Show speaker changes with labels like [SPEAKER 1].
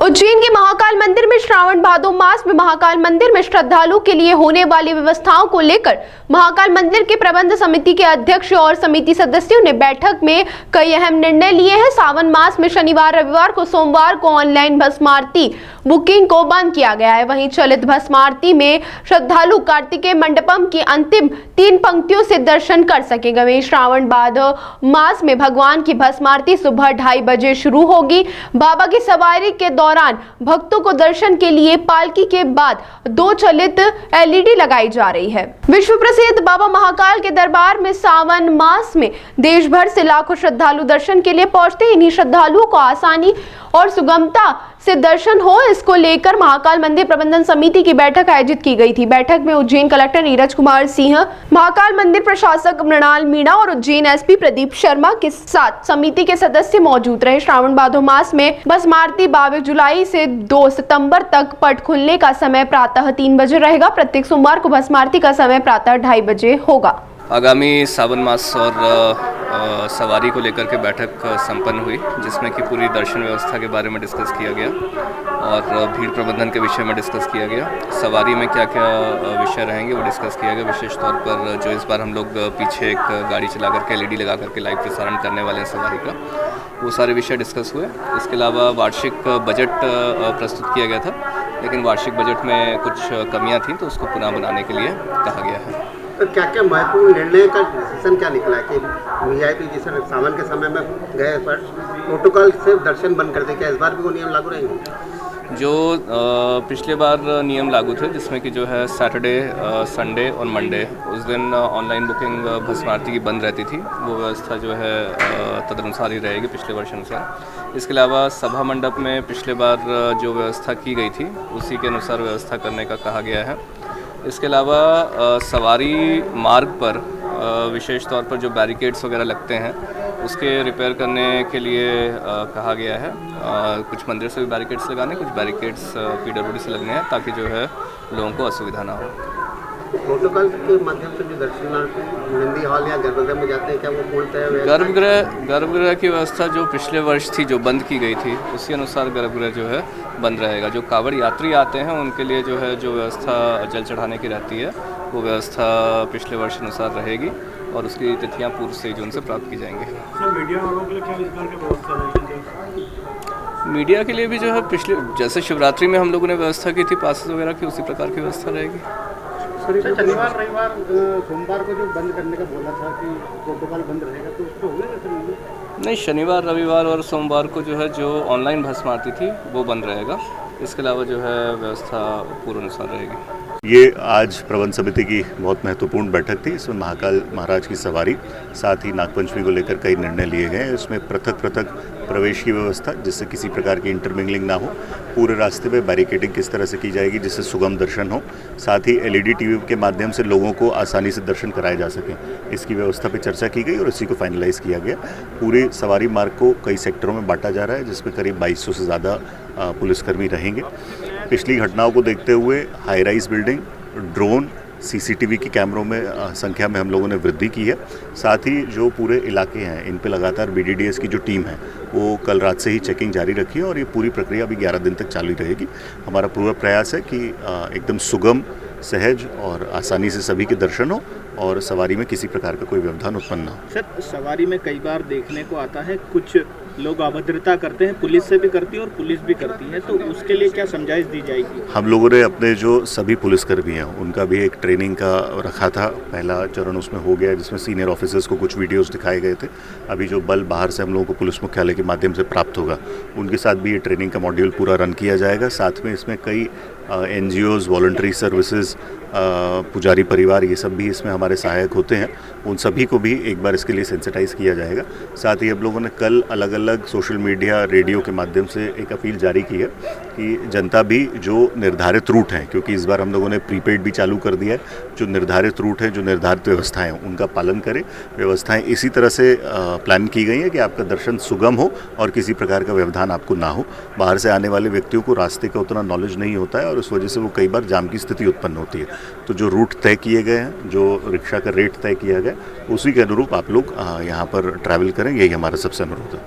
[SPEAKER 1] उज्जैन के महाकाल मंदिर में श्रावण भादो मास में महाकाल मंदिर में श्रद्धालु के लिए होने वाली व्यवस्थाओं को लेकर महाकाल मंदिर के प्रबंध समिति के अध्यक्ष और समिति सदस्यों ने बैठक में कई अहम निर्णय लिए हैं। सावन मास में शनिवार रविवार को सोमवार को ऑनलाइन भस्म आरती बुकिंग को बंद किया गया है। वहीं चलित भस्म आरती में श्रद्धालु कार्तिकेय मंडपम की अंतिम 3 पंक्तियों से दर्शन कर सकेंगे। वहीं श्रावण भादो मास में भगवान की भस्म आरती सुबह 2:30 बजे शुरू होगी। बाबा की सवारी के दौरान भक्तों को दर्शन के लिए पालकी के बाद 2 चलित LED लगाई जा रही है। विश्व प्रसिद्ध बाबा महाकाल के दरबार में सावन मास में देश भर से लाखों श्रद्धालु दर्शन के लिए पहुंचते हैं। इन्हीं श्रद्धालुओं को आसानी और सुगमता से दर्शन हो, इसको लेकर महाकाल मंदिर प्रबंधन समिति की बैठक आयोजित की गई थी। बैठक में उज्जैन कलेक्टर नीरज कुमार सिंह, महाकाल मंदिर प्रशासक मृणाल मीणा और उज्जैन SP प्रदीप शर्मा के साथ समिति के सदस्य मौजूद रहे। श्रावण भादो मास में भस्म आरती 22 जुलाई से 2 सितंबर तक पट खुलने का समय प्रातः 3 बजे रहेगा। प्रत्येक सोमवार को भस्म आरती का समय प्रातः 2:30 बजे होगा।
[SPEAKER 2] आगामी सावन मास और सवारी को लेकर के बैठक संपन्न हुई, जिसमें कि पूरी दर्शन व्यवस्था के बारे में डिस्कस किया गया और भीड़ प्रबंधन के विषय में डिस्कस किया गया। सवारी में क्या क्या विषय रहेंगे वो डिस्कस किया गया। विशेष तौर पर जो इस बार हम लोग पीछे एक गाड़ी चला करके LED लगा करके लाइव प्रसारण करने वाले हैं सवारी का, वो सारे विषय डिस्कस हुए। इसके अलावा वार्षिक बजट प्रस्तुत किया गया था, लेकिन वार्षिक बजट में कुछ कमियाँ थीं तो उसको पुनः बनाने के लिए कहा गया है।
[SPEAKER 3] तो क्या क्या महत्वपूर्ण निर्णय का डिसीजन क्या निकला कि VIP जैसे सावन के समय में गए पर प्रोटोकॉल से दर्शन बंद कर दे, क्या इस बार भी वो नियम लागू रहेंगे?
[SPEAKER 2] जो पिछले बार नियम लागू थे, जिसमें कि जो है सैटरडे, संडे और मंडे उस दिन ऑनलाइन बुकिंग भस्म आरती की बंद रहती थी, वो व्यवस्था जो है तदनुसार ही रहेगी पिछले वर्ष अनुसार। इसके अलावा सभा मंडप में पिछले बार जो व्यवस्था की गई थी उसी के अनुसार व्यवस्था करने का कहा गया है। इसके अलावा सवारी मार्ग पर विशेष तौर पर जो बैरिकेड्स वगैरह लगते हैं उसके रिपेयर करने के लिए कहा गया है। कुछ मंदिर से भी बैरिकेड्स लगाने, कुछ बैरिकेड्स PWD से लगने हैं, ताकि जो है लोगों को असुविधा ना हो।
[SPEAKER 3] प्रोटोकॉल के माध्यम से जो दर्शनार्थी नंदी हॉल या गर्भगृह में जाते हैं, क्या वो पूर्णतः
[SPEAKER 2] गर्भगृह की व्यवस्था जो पिछले वर्ष थी, जो बंद की गई थी, उसी अनुसार गर्भगृह जो है बंद रहेगा। जो कांवड़ यात्री आते हैं उनके लिए जो है जो व्यवस्था जल चढ़ाने की रहती है वो व्यवस्था पिछले वर्ष अनुसार रहेगी और उसकी तिथियां पूर्व से जून से प्राप्त की जाएंगी।
[SPEAKER 4] सर, मीडिया वालों के लिए क्या इस बार की व्यवस्था रहेगी?
[SPEAKER 2] मीडिया के लिए भी जो है पिछले जैसे शिवरात्रि में हम लोगों ने व्यवस्था की थी पासेस वगैरह की, उसी प्रकार की व्यवस्था रहेगी।
[SPEAKER 3] शनिवार रविवार सोमवार को जो बंद करने का बोला था कि प्रोटोकॉल बंद रहेगा, तो उसको हो गया?
[SPEAKER 2] नहीं, शनिवार रविवार और सोमवार को जो है जो ऑनलाइन भस्म आरती थी वो बंद रहेगा। इसके अलावा जो है व्यवस्था पूर्व अनुसार रहेगी।
[SPEAKER 5] ये आज प्रबंध समिति की बहुत महत्वपूर्ण बैठक थी। इसमें महाकाल महाराज की सवारी, साथ ही नागपंचमी को लेकर कई निर्णय लिए गए। इसमें पृथक प्रवेश की व्यवस्था, जिससे किसी प्रकार की इंटरमिंगलिंग ना हो। पूरे रास्ते में बैरिकेडिंग किस तरह से की जाएगी जिससे सुगम दर्शन हो। साथ ही LED TV के माध्यम से लोगों को आसानी से दर्शन कराए जा सकें, इसकी व्यवस्था पर चर्चा की गई और इसी को फाइनलाइज किया गया। पूरे सवारी मार्ग को कई सेक्टरों में बांटा जा रहा है, जिसमें करीब 2200 से ज़्यादा पुलिसकर्मी रहेंगे। पिछली घटनाओं को देखते हुए high rise building, drone, CCTV की कैमरों में संख्या में हम लोगों ने वृद्धि की है। साथ ही जो पूरे इलाके हैं इन पे लगातार BDDS की जो टीम है वो कल रात से ही चेकिंग जारी रखी है और ये पूरी प्रक्रिया अभी 11 दिन तक चालू रहेगी। हमारा पूरा प्रयास है कि एकदम सुगम, सहज और आसानी से सभी के दर्शन हो और सवारी में किसी प्रकार का कोई व्यवधान उत्पन्न ना हो।
[SPEAKER 4] सर, सवारी में कई बार देखने को आता है कुछ लोग अभद्रता करते हैं, पुलिस से भी करती है और पुलिस भी करती है, तो उसके लिए क्या समझाइश दी जाएगी?
[SPEAKER 5] हम लोगों ने अपने जो सभी पुलिसकर्मी हैं उनका भी एक ट्रेनिंग का रखा था। पहला चरण उसमें हो गया, जिसमें सीनियर ऑफिसर्स को कुछ वीडियोस दिखाए गए थे। अभी जो बल बाहर से हम लोगों को पुलिस मुख्यालय के माध्यम से प्राप्त होगा, उनके साथ भी ये ट्रेनिंग का मॉड्यूल पूरा रन किया जाएगा। साथ में इसमें कई NGOs, वॉलंटरी सर्विसेज, पुजारी परिवार, ये सब भी इसमें हमारे सहायक होते हैं। उन सभी को भी एक बार इसके लिए सेंसिटाइज किया जाएगा। साथ ही हम लोगों ने कल अलग अलग सोशल मीडिया, रेडियो के माध्यम से एक अपील जारी की है कि जनता भी जो निर्धारित रूट हैं, क्योंकि इस बार हम लोगों ने प्रीपेड भी चालू कर दिया है, जो निर्धारित रूट हैं, जो निर्धारित व्यवस्थाएं हैं, उनका पालन करें। व्यवस्थाएं इसी तरह से प्लान की गई हैं कि आपका दर्शन सुगम हो और किसी प्रकार का व्यवधान आपको ना हो। बाहर से आने वाले व्यक्तियों को रास्ते का उतना नॉलेज नहीं होता है और उस वजह से वो कई बार जाम की स्थिति उत्पन्न होती है। तो जो रूट तय किए गए हैं, जो रिक्शा का रेट तय किया गया, उसी के अनुरूप आप लोग यहाँ पर ट्रैवल करें, यही हमारा सबसे अनुरोध है।